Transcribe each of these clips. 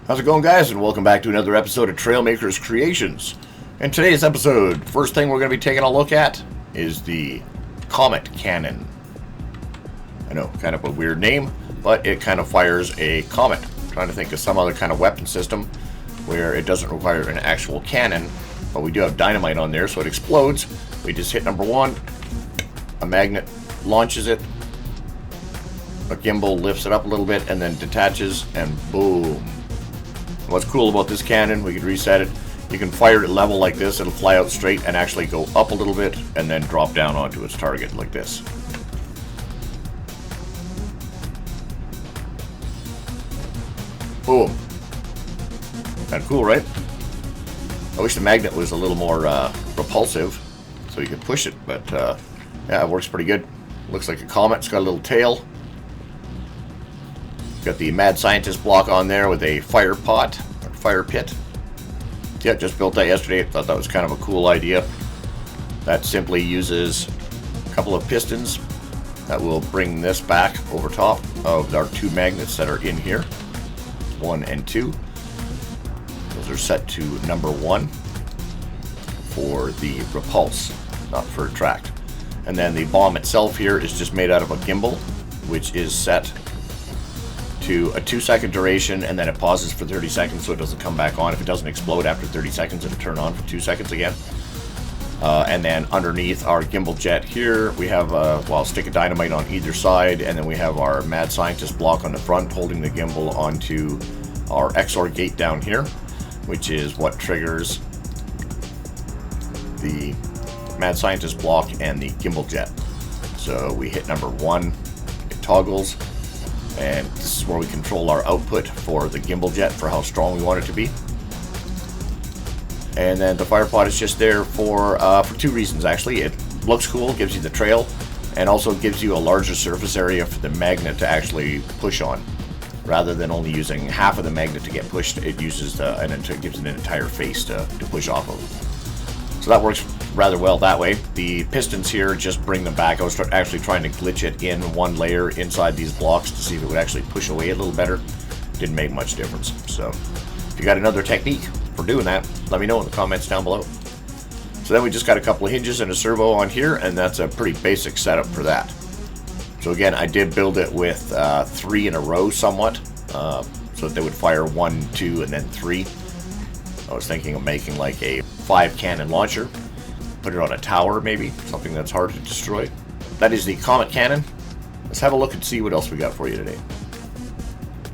How's it going, guys? And welcome back to another episode of Trailmakers Creations. In today's episode, first thing we're going to be taking a look at is the Comet Cannon. I know, kind of a weird name, but it kind of fires a comet. I'm trying to think of some other kind of weapon system where it doesn't require an actual cannon, but we do have dynamite on there, so it explodes. We just hit number one, a magnet launches it, a gimbal lifts it up a little bit, and then detaches, and boom. What's cool about this cannon, we can reset it. You can fire it level like this, it'll fly out straight and actually go up a little bit and then drop down onto its target like this. Boom. Kind of cool, right? I wish the magnet was a little more repulsive so you could push it, but yeah, it works pretty good. Looks like a comet, it's got a little tail. Got the mad scientist block on there with a fire pot, or fire pit. Yeah, just built that yesterday. Thought that was kind of a cool idea. That simply uses a couple of pistons that will bring this back over top of our two magnets that are in here. 1 and 2. Those are set to number 1 for the repulse, not for attract. And then the bomb itself here is just made out of a gimbal, which is set to a 2-second duration, and then it pauses for 30 seconds so it doesn't come back on. If it doesn't explode after 30 seconds, it'll turn on for 2 seconds again. And then underneath our gimbal jet here, we have a stick of dynamite on either side, and then we have our mad scientist block on the front holding the gimbal onto our XOR gate down here, which is what triggers the mad scientist block and the gimbal jet. So we hit number 1, it toggles, and this is where we control our output for the gimbal jet for how strong we want it to be. And then the fire pot is just there for 2 reasons actually. It looks cool, gives you the trail, and also gives you a larger surface area for the magnet to actually push on. Rather than only using half of the magnet to get pushed, it uses it gives it an entire face to push off of. So that works rather well that way. The pistons here just bring them back. I was actually trying to glitch it in one layer inside these blocks to see if it would actually push away a little better. Didn't make much difference. So if you got another technique for doing that, let me know in the comments down below. So then we just got a couple of hinges and a servo on here, and that's a pretty basic setup for that. So again, I did build it with 3 in a row somewhat, so that they would fire 1, 2, and then 3. I was thinking of making like a 5 cannon launcher, put it on a tower maybe, something that's hard to destroy. That is the Comet Cannon. Let's have a look and see what else we got for you today.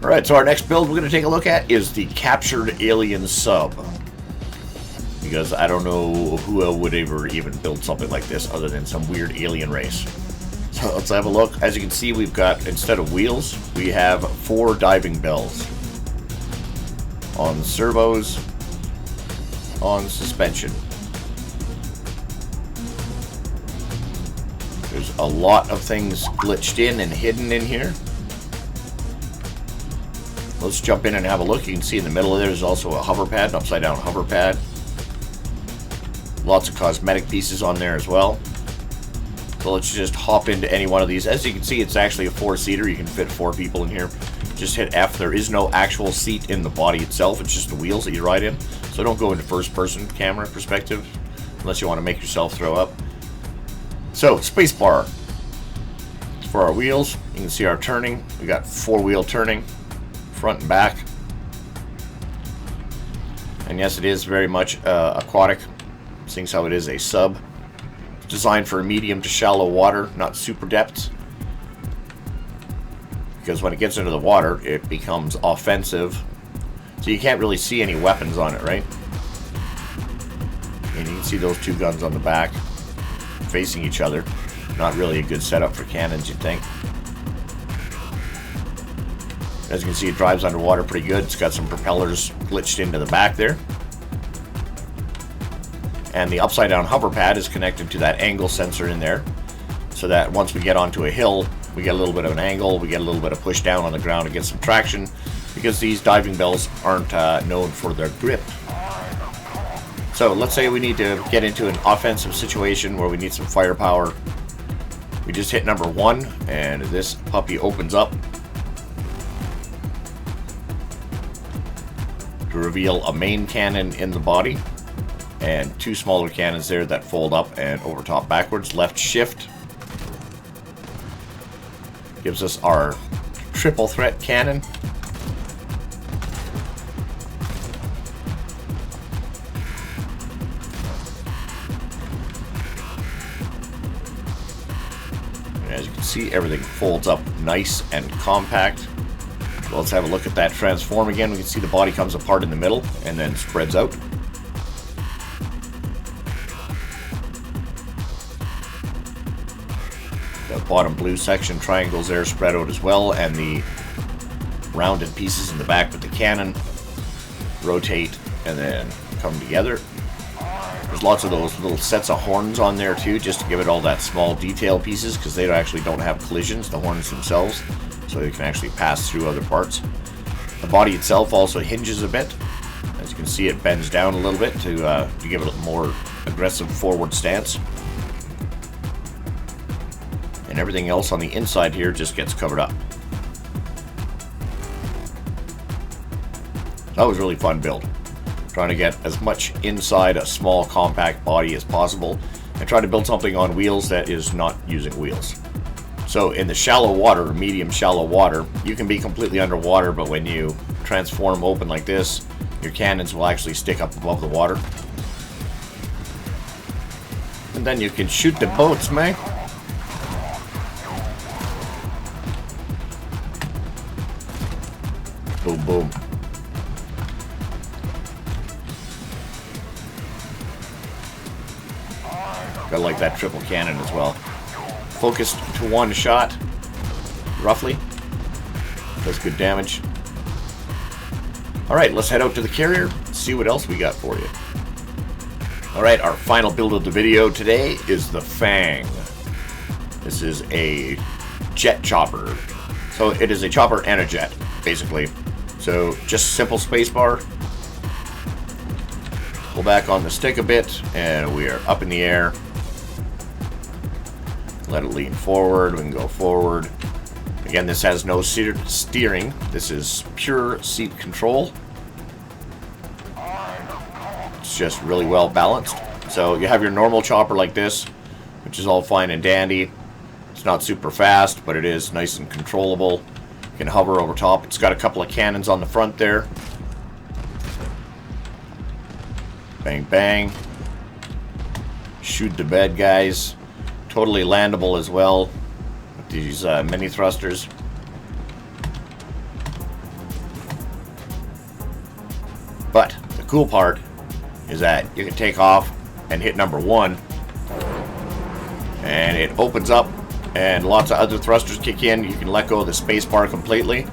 Alright, so our next build we're going to take a look at is the Captured Alien Sub. Because I don't know who would ever even build something like this other than some weird alien race. So let's have a look. As you can see, we've got, instead of wheels, we have 4 diving bells on servos, on suspension. There's a lot of things glitched in and hidden in here. Let's jump in and have a look. You can see in the middle of there is also a hover pad, an upside down hover pad. Lots of cosmetic pieces on there as well. So let's just hop into any one of these. As you can see, it's actually a 4-seater. You can fit 4 people in here. Just hit F. There is no actual seat in the body itself. It's just the wheels that you ride in. So don't go into first-person camera perspective unless you want to make yourself throw up. So, spacebar. For our wheels, you can see our turning. We got 4-wheel turning, front and back. And yes, it is very much aquatic, seeing how it is a sub. It's designed for medium to shallow water, not super depths. Because when it gets into the water, it becomes offensive. So you can't really see any weapons on it, right? And you can see those 2 guns on the back facing each other. Not really a good setup for cannons, you'd think. As you can see, it drives underwater pretty good. It's got some propellers glitched into the back there. And the upside down hover pad is connected to that angle sensor in there, so that once we get onto a hill, we get a little bit of an angle, we get a little bit of push down on the ground and get some traction, because these diving bells aren't known for their grip. So let's say we need to get into an offensive situation where we need some firepower. We just hit number 1 and this puppy opens up. reveal a main cannon in the body and two smaller cannons there that fold up and over top backwards. Left shift gives us our triple threat cannon. And as you can see, everything folds up nice and compact. So let's have a look at that transform again. We can see the body comes apart in the middle and then spreads out. The bottom blue section triangles there spread out as well, and the rounded pieces in the back with the cannon rotate and then come together. There's lots of those little sets of horns on there too, just to give it all that small detail pieces, because they actually don't have collisions, the horns themselves, so they can actually pass through other parts. The body itself also hinges a bit. As you can see, it bends down a little bit to give it a more aggressive forward stance. And everything else on the inside here just gets covered up. That was a really fun build. Trying to get as much inside a small compact body as possible and try to build something on wheels that is not using wheels. So in the shallow water, medium shallow water, you can be completely underwater, but when you transform open like this, your cannons will actually stick up above the water. And then you can shoot the boats, man. Boom, boom. I like that triple cannon as well. Focused to one shot, roughly. Does good damage. Alright, let's head out to the carrier, see what else we got for you. Alright, our final build of the video today is the Fang. This is a jet chopper. So it is a chopper and a jet, basically. So just simple spacebar. Pull back on the stick a bit, and we are up in the air. Let it lean forward. We can go forward. Again, this has no steering. This is pure seat control. It's just really well balanced. So you have your normal chopper like this, which is all fine and dandy. It's not super fast, but it is nice and controllable. You can hover over top. It's got a couple of cannons on the front there. Bang, bang. Shoot the bad guys. Totally landable as well with these mini thrusters. But the cool part is that you can take off and hit number 1, and it opens up and lots of other thrusters kick in. You can let go of the space bar completely,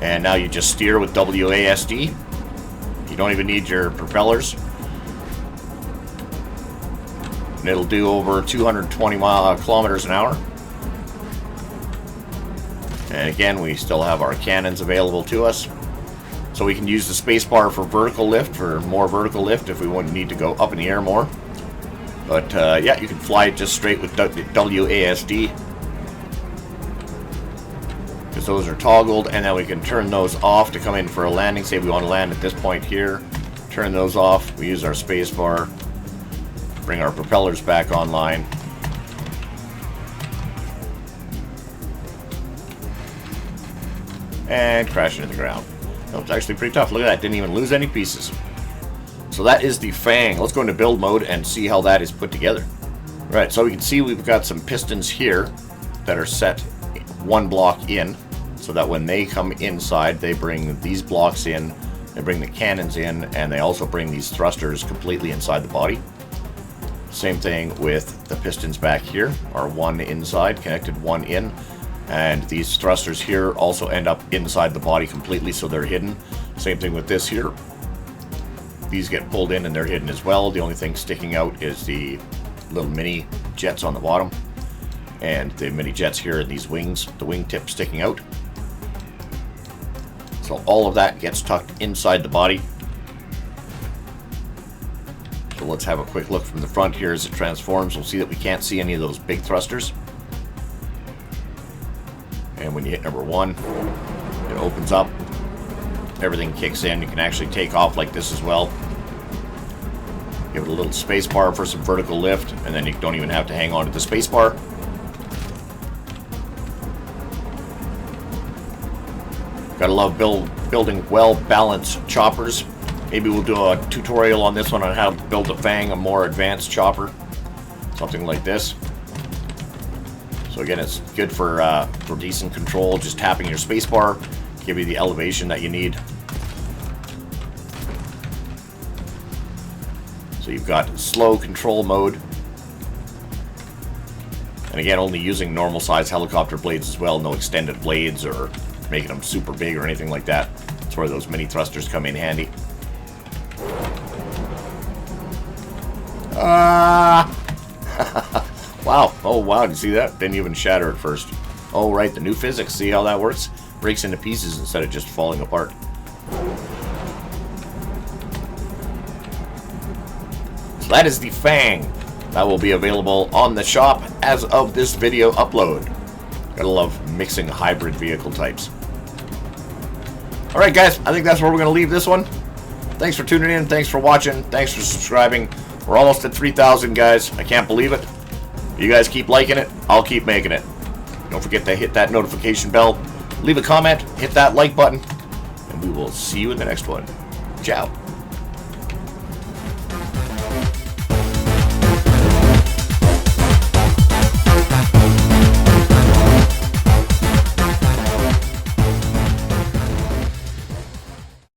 and now you just steer with WASD. You don't even need your propellers. And it'll do over 220 kilometers an hour. And again, we still have our cannons available to us. So we can use the spacebar for vertical lift, for more vertical lift if we wouldn't need to go up in the air more. But yeah, you can fly it just straight with WASD. Because those are toggled, and then we can turn those off to come in for a landing. Say we want to land at this point here. Turn those off. We use our spacebar. Bring our propellers back online. And crash into the ground. That was actually pretty tough. Look at that. Didn't even lose any pieces. So that is the Fang. Let's go into build mode and see how that is put together. Right, so we can see we've got some pistons here that are set one block in, so that when they come inside, they bring these blocks in, they bring the cannons in, and they also bring these thrusters completely inside the body. Same thing with the pistons back here, are one inside, connected one in, and these thrusters here also end up inside the body completely, so they're hidden. Same thing with this here. These get pulled in and they're hidden as well. The only thing sticking out is the little mini jets on the bottom, and the mini jets here and these wings, the wingtip sticking out. So all of that gets tucked inside the body. So let's have a quick look from the front here as it transforms. We'll see that we can't see any of those big thrusters. And when you hit number 1, it opens up. everything kicks in. You can actually take off like this as well. Give it a little space bar for some vertical lift, and then you don't even have to hang on to the space bar. Gotta love building well-balanced choppers. Maybe we'll do a tutorial on this one on how to build a Fang, a more advanced chopper. Something like this. So again, it's good for decent control. Just tapping your space bar, give you the elevation that you need. So you've got slow control mode. And again, only using normal size helicopter blades as well, no extended blades or making them super big or anything like that. That's where those mini thrusters come in handy. Wow. Oh, wow. Did you see that? Didn't even shatter at first. Oh, right. The new physics. See how that works? Breaks into pieces instead of just falling apart. So that is the Fang. That will be available on the shop as of this video upload. Gotta love mixing hybrid vehicle types. Alright, guys. I think that's where we're going to leave this one. Thanks for tuning in. Thanks for watching. Thanks for subscribing. We're almost at 3,000, guys. I can't believe it. You guys keep liking it. I'll keep making it. Don't forget to hit that notification bell. Leave a comment. Hit that like button. And we will see you in the next one. Ciao.